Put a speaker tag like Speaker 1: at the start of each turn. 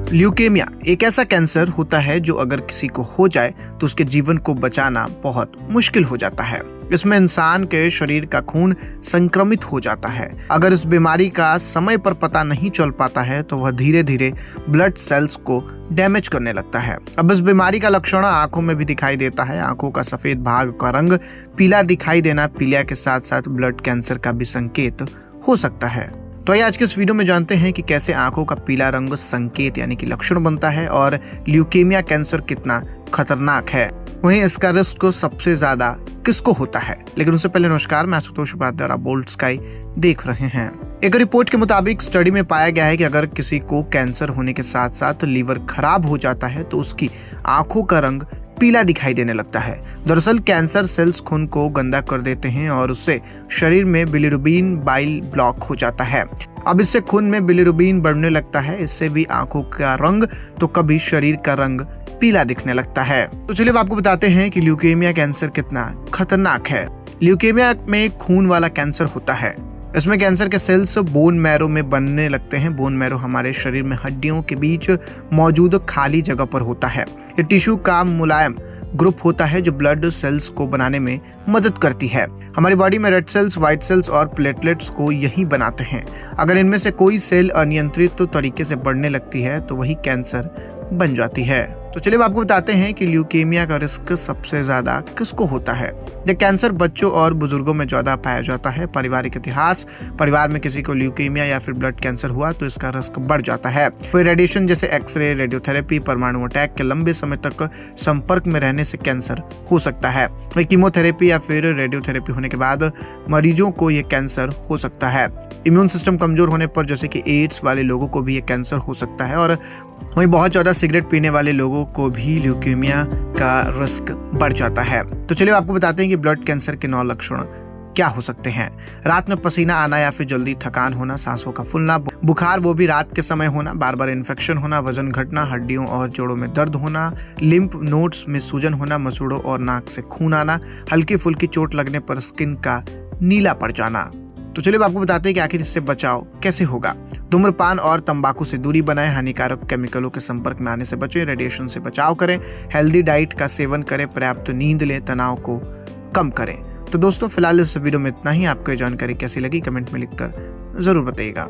Speaker 1: Leukaemia एक ऐसा cancer होता है जो अगर किसी को हो जाए तो उसके जीवन को बचाना बहुत मुश्किल हो जाता है। इसमें इंसान के शरीर का खून संक्रमित हो जाता है। अगर इस बीमारी का समय पर पता नहीं चल पाता है तो वह धीरे धीरे ब्लड सेल्स को डैमेज करने लगता है। अब इस बीमारी का लक्षण आंखों में भी दिखाई देता है। आंखों का सफेद भाग का रंग पीला दिखाई देना पीलिया के साथ साथ ब्लड कैंसर का भी संकेत हो सकता है। तो आइए आज के इस वीडियो में जानते हैं कि कैसे आंखों का पीला रंग संकेत यानी कि लक्षण बनता है और ल्यूकेमिया कैंसर कितना खतरनाक है, वहीं इसका रिस्क सबसे ज्यादा किसको होता है। लेकिन उससे पहले नमस्कार, मैं आशुतोष उपाध्याय और आप बोल्ड स्काई देख रहे हैं। एक रिपोर्ट के मुताबिक स्टडी में पाया गया है कि अगर किसी को कैंसर होने के साथ साथ लीवर खराब हो जाता है तो उसकी आंखों का रंग पीला दिखाई देने लगता है। दरअसल कैंसर सेल्स खून को गंदा कर देते हैं और उससे शरीर में बिलिरुबिन बाइल ब्लॉक हो जाता है। अब इससे खून में बिलिरुबिन बढ़ने लगता है। इससे भी आंखों का रंग तो कभी शरीर का रंग पीला दिखने लगता है। तो चलिए अब आपको बताते हैं कि ल्यूकेमिया कैंसर कितना खतरनाक है। ल्यूकेमिया में खून वाला कैंसर होता है। इसमें कैंसर के सेल्स बोन मैरो में बनने लगते हैं। बोन मैरो हमारे शरीर में हड्डियों के बीच मौजूद खाली जगह पर होता है। ये टिश्यू का मुलायम ग्रुप होता है जो ब्लड सेल्स को बनाने में मदद करती है। हमारी बॉडी में रेड सेल्स, व्हाइट सेल्स और प्लेटलेट्स को यही बनाते हैं। अगर इनमें से कोई सेल अनियंत्रित तरीके से बढ़ने लगती है तो वही कैंसर बन जाती है। तो चलिए आपको बताते हैं कि ल्यूकेमिया का रिस्क सबसे ज्यादा किसको होता है। ये कैंसर बच्चों और बुजुर्गों में ज्यादा पाया जाता है। पारिवारिक इतिहास, परिवार में किसी को ल्यूकेमिया या फिर ब्लड कैंसर हुआ तो इसका रिस्क बढ़ जाता है। फिर रेडिएशन जैसे एक्सरे, रेडियोथेरेपी, परमाणु अटैक के लंबे समय तक संपर्क में रहने से कैंसर हो सकता है। कीमोथेरेपी या फिर रेडियोथेरेपी होने के बाद मरीजों को ये कैंसर हो सकता है। इम्यून सिस्टम कमजोर होने पर जैसे कि एड्स वाले लोगों को भी ये कैंसर हो सकता है और वहीं बहुत ज्यादा सिगरेट पीने वाले लोगों को भी ल्यूकेमिया का रिस्क बढ़ जाता है। तो चलिए आपको बताते हैं कि ब्लड कैंसर के 9 लक्षण क्या हो सकते हैं। रात में पसीना आना या फिर जल्दी थकान होना, सांसों का फूलना, बुखार वो भी रात के समय होना, बार बार इन्फेक्शन होना, वजन घटना, हड्डियों और जोड़ों में दर्द होना, लिम्फ नोड्स में सूजन होना, मसूड़ों और नाक से खून आना, हल्की फुल्की चोट लगने पर स्किन का नीला पड़ जाना। तो चलिए आपको बताते हैं कि आखिर इससे बचाव कैसे होगा। धूम्रपान और तंबाकू से दूरी बनाएं, हानिकारक केमिकलों के संपर्क में आने से बचें, रेडिएशन से बचाव करें, हेल्दी डाइट का सेवन करें, पर्याप्त नींद लें, तनाव को कम करें। तो दोस्तों फिलहाल इस वीडियो में इतना ही। आपको ये जानकारी कैसी लगी कमेंट में लिखकर जरूर बताइएगा।